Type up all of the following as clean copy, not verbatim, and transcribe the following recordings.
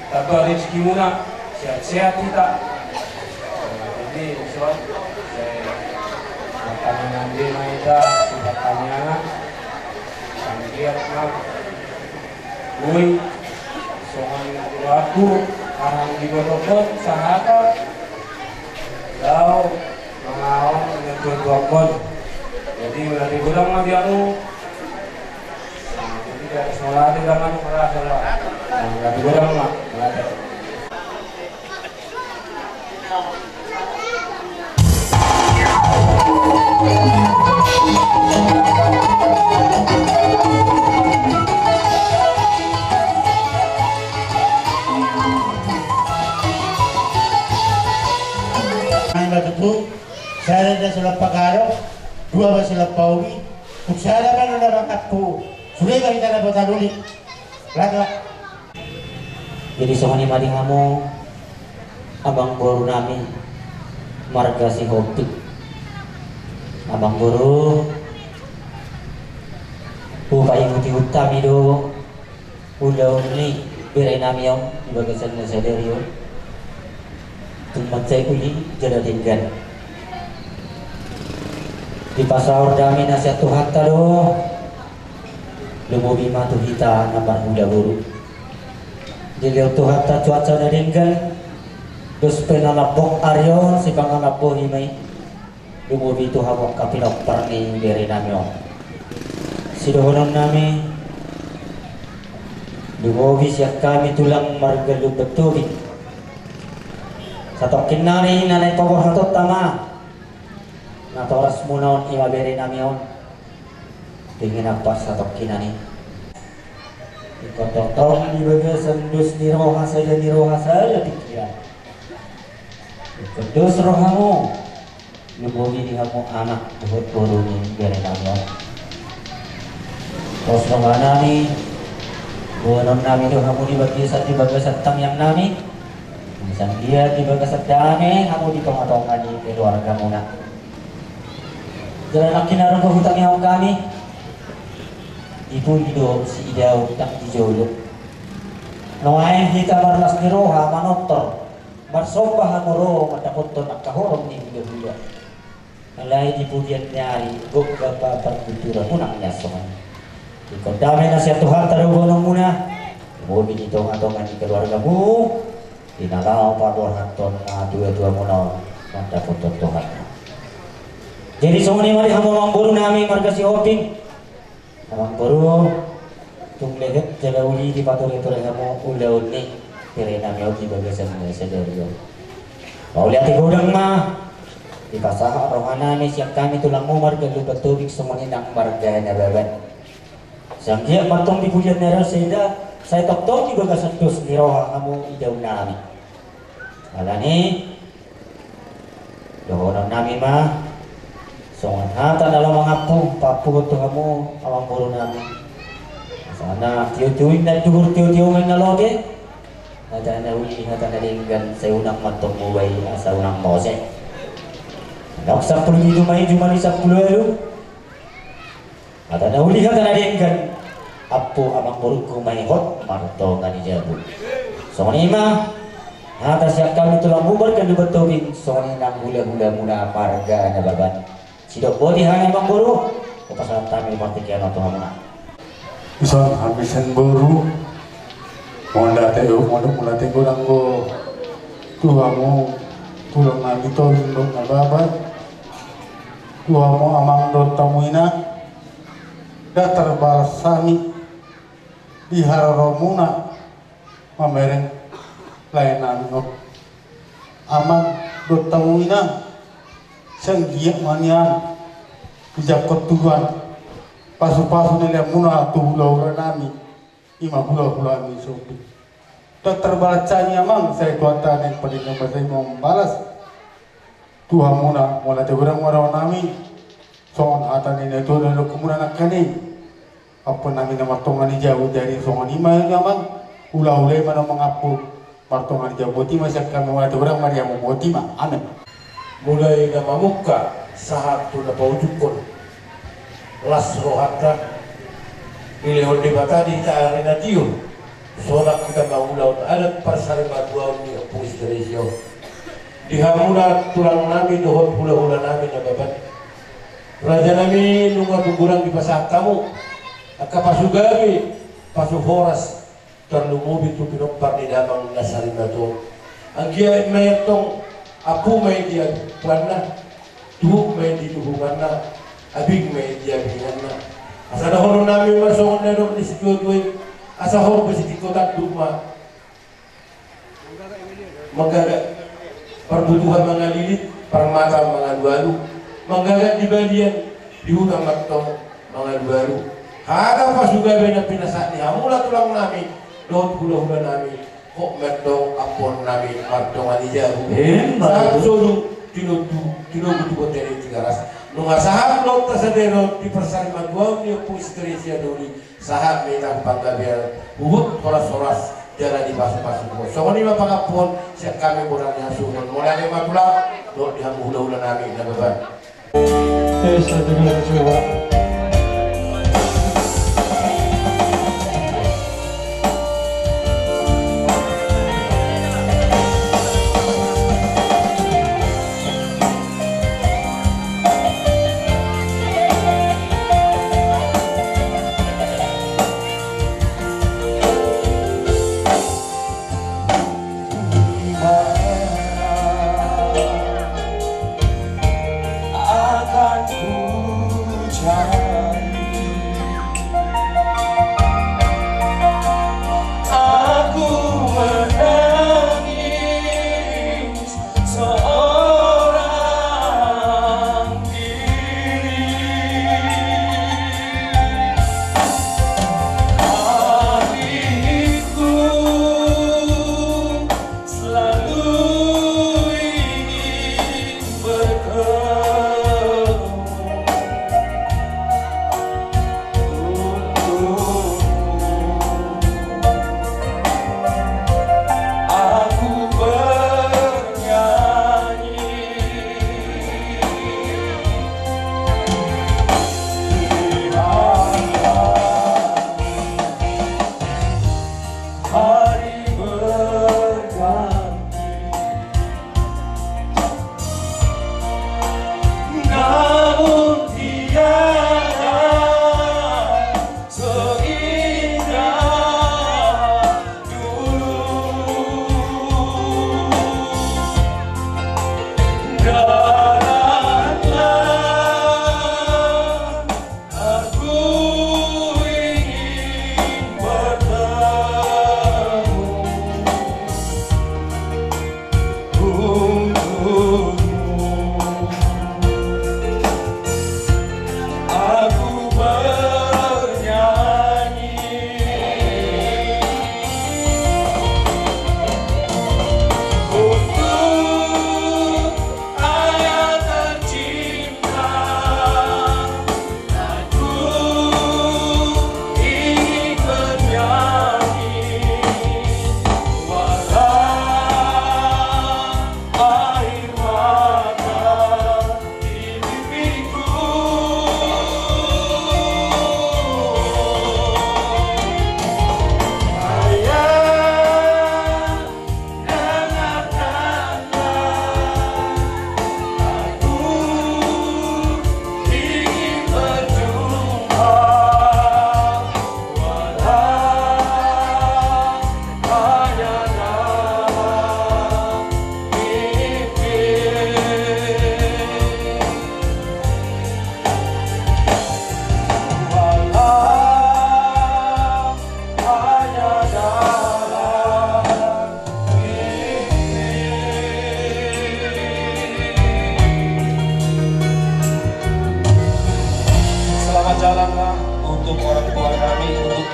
Tabah rezeki muna, sehat-sehat kita. Jadi soal saya makan nanti mereka sudah tanya, lihat nak, woi, soal aku orang di bawah sahabat, tahu mengawal dengan berbuat. Jadi udah dibilang lagi aku. Sholat di dalam sholat, nggak dibilang lah, nggak ada. Saya ada silap pagaro, dua silap pawi, kutsara kan udah bakatku. Sudah kita dapat taduli, lagi. Jadi sohani mari kamu, abang guru nami, marga si hobi. Abang guru, upaya muti utami do, udah uli berai nami yang bagasan nasaderio. Tempat saya uli jadi tinggal. Di pasar dami nasihat Tuhan tado. Lumobi matu hita nambar muda guru. Dilihat Tuhan ta cuaca naringkan. Dos penalapok aryon si pangalapok himay. Lumobi tu hawak kapinok parni beri namyo. Si dohonon nami. Lumobi siya kami tulang margalu betubi. Satokin nari nanay pawah hatot tama. Natoras munaon ima beri namyo. Dengan apa satu kinani ikut-ikut di bagian sendus niroha saja pikiran ikut rohamu nubuhi di kamu anak buat turuni biarin Allah Bos nami buanon nami do hamu di bagasan tang yang nami misal dia di bagasan dame hamu di tonga-tonga di keluarga muna jalan akin arong ke hutang yang kami ibu hidup si idau tak dijolo noain kita marlas ni roha manotor marsombah hamuro matapunto nakahorong ni hidup alay di pudian nyari gok gapa perkultura unang nyasokan ikut damai nasihat Tuhan taruh gunung muna mobil di tonga-tonga di keluargamu dinalau pador hanton dua-dua muna manda foto Tuhan jadi semua ni mari hamu mamburu nami marga si hoping mamburu tung leget jaga uli di patur itu hamu ula uli kere nami ogi bagasan sedario mau lihat gudang mah di pasah rohana ni siap kami tulang mumar ke lupa tubik semua ni nak marga na babat Sangkia matong di pujian nera saya tok di bagasan dos ni roha kamu idau nami. Alani dohonan nami mah songan hata dalam mengapu papu tu kamu awang buru nami. Sana tiu-tiuin dan tiu-tiu main naloge. Ada na uli hata na dinggan saya unang matong muway asa unang mose. Nak 10 itu main cuma di 10 elu. Ada na uli hata na dinggan apu amang burungku main hot marto ngani jabu soni mah hata siap kami tulang bubar kan dibetobing soni nang hula-hula muna parga na baban sidok bodi hanya amang buru kepasaran kami martikian atau hamuna isang habisan buru monda teo monda teo nanggo tuamu tulang nagi to lindok na baban tuamu amang do tamuina datar balasami di haroromuna mamereng layanan no aman do tamuina sanggiak manian bijakot tuan pasu-pasu nila muna tu hula-hula nami ima hula-hula nami sobi dokter balacanya mang saya kuatan yang pada nama saya mau membalas Tuhan muna mula teguran warna nami soal hatan ini tu lalu kemudian akan ni apa nami nama tongan jauh dari songan ima yang ulah-ulah mana mengapu martongan jauh boti masih kami mulai orang Maria mau boti mah amin mulai nama muka saat tu dapat ujukun las rohata ilehon debata di taarina tiu sorak kita mau laut adat persari baduau ni opus teresio dihamuna tulang nami dohon hula-hula nami na babat raja nami nunga tungurang di pasah kamu Aka pasugami, pasuhoras, terlumubi tu pinompar di damang nasari na to. Ang kia may tong apu may dia puan tuhuk may di tuhungan na, abig may dia bingan na. Asa dahon namin masongon na doon ni si Tuway, asa hor ba si Tikotat Duma. Magagat, perbutuhan mga lilit, permata mga dualu, magagat di balian, di hutang matong mga dualu. Ada pas juga banyak pinasak ni hamula tulang nami dot hula-hula nami kok metong apon nami matong anija saat solu tinutu boteri tigaras nunga sahab lot tasadero di persaliman gua ni pus Indonesia doli sahab metang panggabian uhut horas-horas jalan di pasu-pasu gua songoni mapangapon siap kami borangnya suhun mulai matula dot di hula-hula nami na beban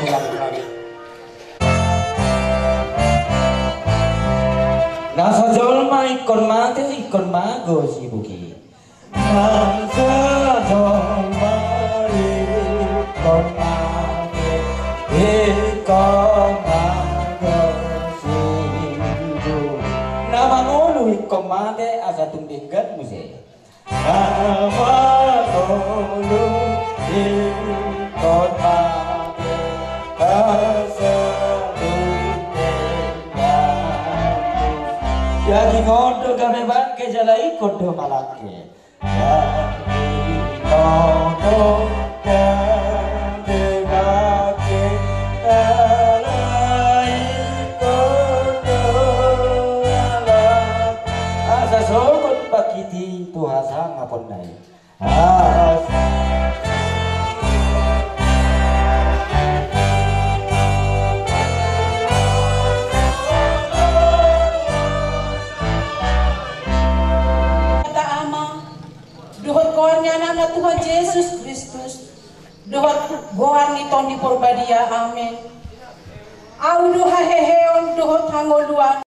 tulang kami. Nasa jolma ikon mati ikon mago si buki. Nasa jolma ikon mati ikon mago si buki. Nama ngolu ikon mati asa tundinggan muse. Nama ngolu ikon mati asa jadi ngodo kami bangke jalai kodo malake. Jadi ngodo kami bangke jalai kodo malake. Asa sobat pakiti tuhasa ngapon nai. Duhut goannya nama Tuhan Yesus Kristus. Duhut goan ni Tony Purbadia. Amin. Au duha heheon duhut hangoluan.